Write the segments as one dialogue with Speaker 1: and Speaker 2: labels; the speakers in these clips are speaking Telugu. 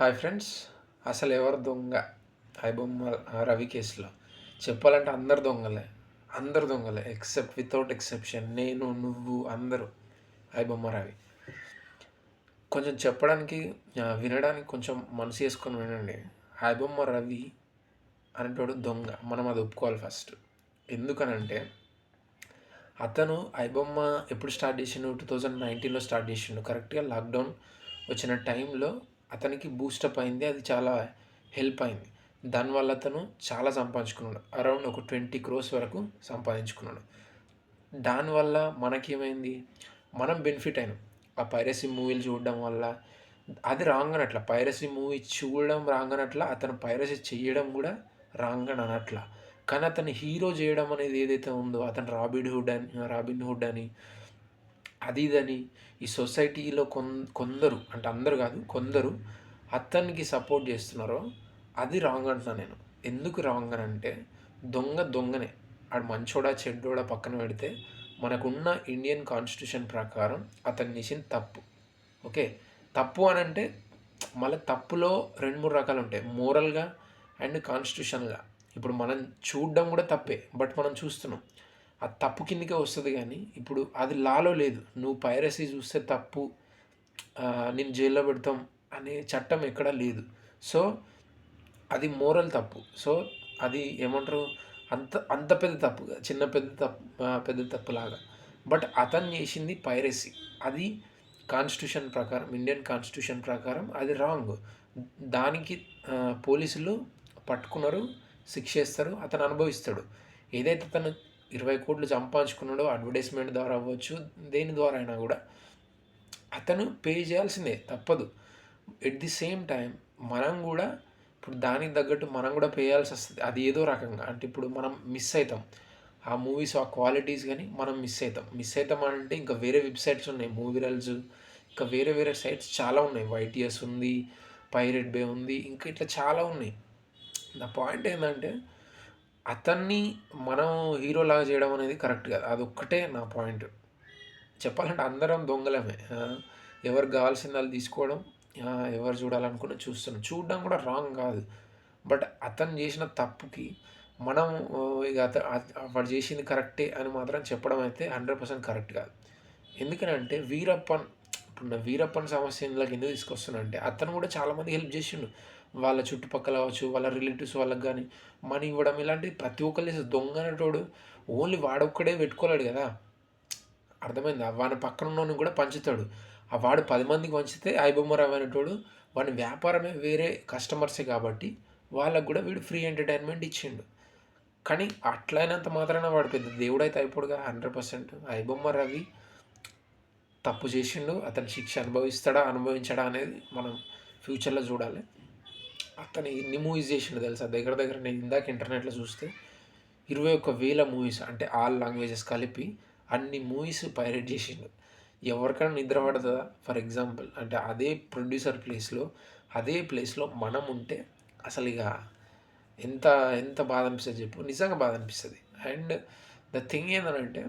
Speaker 1: Hi friends. అసలు ఎవరు దొంగ ఐబొమ్మ రవి కేసులో? చెప్పాలంటే అందరు దొంగలే. అందరు దొంగలే వితౌట్ ఎక్సెప్షన్. నేను, నువ్వు అందరూ ఐబొమ్మ రవి. కొంచెం చెప్పడానికి వినడానికి కొంచెం మనసు చేసుకొని వినండి. ఐబొమ్మ రవి అనేటోడు దొంగ. మనం అది ఒప్పుకోవాలి ఫస్ట్. ఎందుకనంటే అతను ఐబొమ్మ ఎప్పుడు స్టార్ట్ చేసిండు? 2019లో స్టార్ట్ చేసిండు. కరెక్ట్గా లాక్డౌన్ వచ్చిన టైంలో అతనికి బూస్టప్ అయింది. అది చాలా హెల్ప్ అయింది. దానివల్ల అతను చాలా సంపాదించుకున్నాడు. అరౌండ్ ఒక 20 crores వరకు సంపాదించుకున్నాడు. దానివల్ల మనకేమైంది? మనం బెనిఫిట్ అయినాం. ఆ పైరసీ మూవీలు చూడడం వల్ల. అది రాంగ్ అనట్లా. పైరసీ మూవీ చూడడం రాంగ్ అనట్లా. అతను పైరసీ చేయడం కూడా రాంగ్ అని అనట్లా. కానీ అతను హీరో చేయడం అనేది ఏదైతే ఉందో, అతను రాబిన్ హుడ్ అని అది ఇదని ఈ సొసైటీలో కొందరు, అంటే అందరు కాదు, కొందరు అతనికి సపోర్ట్ చేస్తున్నారో అది రాంగ్ అంటున్నాను నేను. ఎందుకు రాంగ్ అని అంటే, దొంగనే. ఆడు మంచోడా చెడ్డోడా పక్కన పెడితే మనకున్న ఇండియన్ కాన్స్టిట్యూషన్ ప్రకారం అతను చేసిన తప్పు. ఓకే, తప్పు అని అంటే మళ్ళీ తప్పులో 2-3 రకాలు ఉంటాయి. మోరల్గా అండ్ కాన్స్టిట్యూషన్గా. ఇప్పుడు మనం చూడడం కూడా తప్పే, బట్ మనం చూస్తున్నాం. ఆ తప్పు కిందకే వస్తుంది. కానీ ఇప్పుడు అది లాలో లేదు. నువ్వు పైరసీ చూస్తే తప్పు, నేను జైల్లో పెడతాం అనే చట్టం ఎక్కడా లేదు. సో అది మోరల్ తప్పు. సో అది ఏమంటారు, అంత అంత పెద్ద తప్పు, పెద్ద తప్పులాగా. బట్ అతను చేసింది పైరసీ. అది కాన్స్టిట్యూషన్ ప్రకారం, ఇండియన్ కాన్స్టిట్యూషన్ ప్రకారం అది రాంగ్. దానికి పోలీసులు పట్టుకున్నారు, శిక్ష చేస్తారు, అతను అనుభవిస్తాడు. ఏదైతే అతను 20 కోట్లు సంపాదించుకున్నాడో అడ్వర్టైజ్మెంట్ ద్వారా అవ్వచ్చు, దేని ద్వారా అయినా కూడా అతను పే చేయాల్సిందే, తప్పదు. ఎట్ ది సేమ్ టైం మనం కూడా ఇప్పుడు దానికి తగ్గట్టు మనం కూడా పే చేయాల్సి వస్తుంది. అది ఏదో రకంగా. అంటే ఇప్పుడు మనం మిస్ అవుతాం ఆ మూవీస్, ఆ క్వాలిటీస్, కానీ మనం మిస్ అవుతాం అంటే ఇంకా వేరే వెబ్సైట్స్ ఉన్నాయి, మూవీ రల్స్, ఇంకా వేరే వేరే సైట్స్ చాలా ఉన్నాయి. వైటీఎస్ ఉంది, పైరేట్ బే ఉంది, ఇంకా ఇట్లా చాలా ఉన్నాయి. నా పాయింట్ ఏంటంటే, అతన్ని మనం హీరోలాగా చేయడం అనేది కరెక్ట్ కాదు. అదొక్కటే నా పాయింట్. చెప్పాలంటే అందరం దొంగలమే. ఎవరికి కావాల్సింది వాళ్ళు తీసుకోవడం, ఎవరు చూడాలనుకున్న చూస్తున్నాం. చూడడం కూడా రాంగ్ కాదు. బట్ అతను చేసిన తప్పుకి మనం ఇక వాడు చేసింది కరెక్టే అని మాత్రం చెప్పడం అయితే 100% కరెక్ట్ కాదు. ఎందుకనంటే వీరప్పన్ సమస్య ఇందులోకి ఎందుకు తీసుకొస్తున్నా అంటే, అతను కూడా చాలామంది హెల్ప్ చేసిండు. వాళ్ళ చుట్టుపక్కల కావచ్చు, వాళ్ళ రిలేటివ్స్ వాళ్ళకి కానీ మనీ ఇవ్వడం, ఇలాంటివి ప్రతి ఒక్కరు చేసి. దొంగ అనేటోడు ఓన్లీ వాడొక్కడే పెట్టుకోలేడు కదా. అర్థమైందా? వాని పక్కన ఉన్నోని కూడా పంచుతాడు. ఆ వాడు 10 మందికి పంచితే ఐబొమ్మరావు అనేటోడు వాని వ్యాపారమే వేరే కస్టమర్సే కాబట్టి వాళ్ళకు కూడా వీడు ఫ్రీ ఎంటర్టైన్మెంట్ ఇచ్చిండు. కానీ అట్లయినంత మాత్రాన వాడు పెద్ద దేవుడైతే అయిపోడుగా. 100% ఐబొమ్మ రవి తప్పు చేసిండు. అతని శిక్ష అనుభవించడా అనేది మనం ఫ్యూచర్లో చూడాలి. అతను ఎన్ని మూవీస్ చేసిండు తెలుసా? దగ్గర దగ్గర నేను ఇందాక ఇంటర్నెట్లో చూస్తే 21,000 మూవీస్, అంటే ఆల్ లాంగ్వేజెస్ కలిపి అన్ని మూవీస్ పైరేట్ చేసిండు. ఎవరికైనా నిద్ర పడుతుందా? ఫర్ ఎగ్జాంపుల్, అంటే అదే ప్రొడ్యూసర్ అదే ప్లేస్లో మనం ఉంటే అసలు ఇక ఎంత ఎంత బాధ అనిపిస్తుంది చెప్పు. నిజంగా బాధ అనిపిస్తుంది. అండ్ ద థింగ్ ఏంటంటే,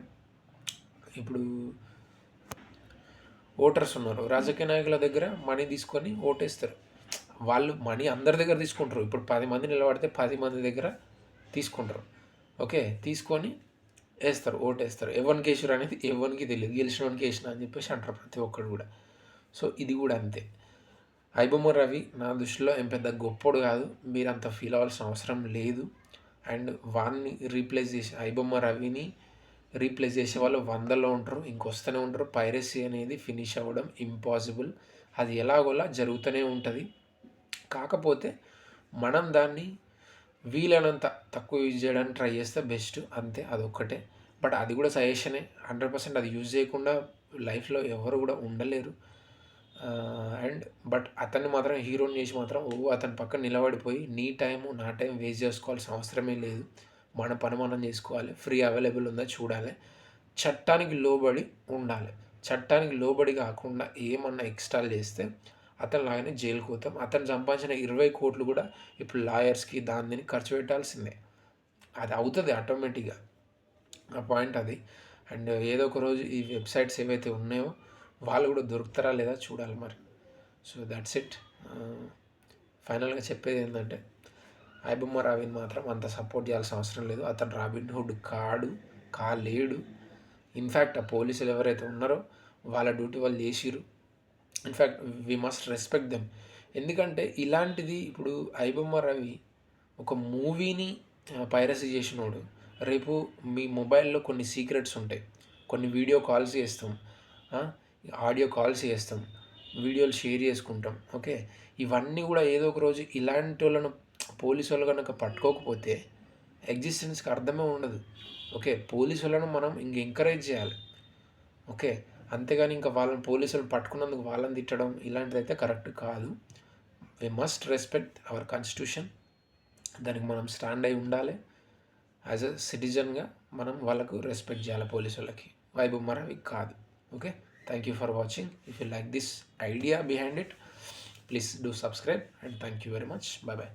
Speaker 1: ఇప్పుడు ఓటర్స్ ఉన్నారు, రాజకీయ నాయకుల దగ్గర మనీ తీసుకొని ఓటేస్తారు. వాళ్ళు మనీ అందరి దగ్గర తీసుకుంటారు. ఇప్పుడు 10 మంది నిలబడితే 10 మంది దగ్గర తీసుకుంటారు. ఓకే, తీసుకొని వేస్తారు, ఓటేస్తారు. ఎవరికి వేసారు అనేది ఎవరికి తెలియదు. గెలిచినోనికి వేసిన అని చెప్పేసి అంటారు ప్రతి ఒక్కడు కూడా. సో ఇది కూడా అంతే. ఐబొమ్మ రవి నా దృష్టిలో ఏం పెద్ద గొప్పోడు కాదు. మీరు అంత ఫీల్ అవ్వాల్సిన అవసరం లేదు. అండ్ వాన్ని రీప్లేస్ చేసి, ఐబొమ్మ రవిని రీప్లేస్ చేసే వాళ్ళు 100లో ఉంటారు, ఇంకొస్తూనే ఉంటారు. పైరసీ అనేది ఫినిష్ అవ్వడం ఇంపాసిబుల్. అది ఎలాగోలా జరుగుతూనే ఉంటుంది. కాకపోతే మనం దాన్ని వీలైనంత తక్కువ యూజ్ చేయడానికి ట్రై చేస్తే బెస్ట్, అంతే. అదొక్కటే. బట్ అది కూడా సజెషనే. 100% అది యూజ్ చేయకుండా లైఫ్లో ఎవరు కూడా ఉండలేరు. అండ్ బట్ అతన్ని మాత్రం హీరోని చేసి మాత్రం అతని పక్కన నిలబడిపోయి నీ టైము నా టైం వేస్ట్ చేసుకోవాల్సిన అవసరమే లేదు. మన పని మనం చేసుకోవాలి. ఫ్రీ అవైలబుల్ ఉందా చూడాలి. చట్టానికి లోబడి ఉండాలి. చట్టానికి లోబడి కాకుండా ఏమన్నా ఎక్స్ట్రాలు చేస్తే అతను లాగానే జైలుకు పోతాం. అతను సంపాదించిన 20 కోట్లు కూడా ఇప్పుడు లాయర్స్కి దీనికి ఖర్చు పెట్టాల్సిందే. అది అవుతుంది ఆటోమేటిక్గా. ఆ పాయింట్ అది. అండ్ ఏదో ఒక రోజు ఈ వెబ్సైట్స్ ఏవైతే ఉన్నాయో వాళ్ళు కూడా దొరుకుతారా లేదా చూడాలి మరి. So that's it. ఫైనల్గా చెప్పేది ఏంటంటే ఐబొమ్మ రవిని మాత్రం అంత సపోర్ట్ చేయాల్సిన అవసరం లేదు. అతను రాబిన్హుడ్ కాలేడు. ఇన్ఫ్యాక్ట్ ఆ పోలీసులు ఎవరైతే ఉన్నారో వాళ్ళ డ్యూటీ వాళ్ళు చేసిరు. In fact we must respect them. ఎందుకంటే ఇలాంటిది ఇప్పుడు ఐబొమ్మ రవి ఒక మూవీని పైరసీ చేసినోడు, రేపు మీ మొబైల్లో కొన్ని సీక్రెట్స్ ఉంటాయి, కొన్ని వీడియో కాల్స్ చేస్తాం, ఆడియో కాల్స్ చేస్తాం, వీడియోలు షేర్ చేసుకుంటాం. ఓకే, ఇవన్నీ కూడా ఏదో ఒక రోజు ఇలాంటి వాళ్ళను పోలీసు వాళ్ళు కనుక పట్టుకోకపోతే ఎగ్జిస్టెన్స్కి అర్థమే ఉండదు. ఓకే, పోలీసు వాళ్ళను మనం ఇంక ఎంకరేజ్ చేయాలి. ఓకే, అంతేగాని ఇంకా వాళ్ళని పోలీసులు పట్టుకున్నందుకు వాళ్ళని తిట్టడం ఇలాంటిదైతే కరెక్ట్ కాదు. We must respect our constitution. దానికి మనం స్టాండ్ అయి ఉండాలి. యాజ్ అ సిటిజన్గా మనం వాళ్ళకు రెస్పెక్ట్ చేయాలి, పోలీసు వాళ్ళకి. ఐబొమ్మ రవి కాదు. Okay, thank you for watching. If you like this idea behind it, please do subscribe and thank you very much. Bye bye.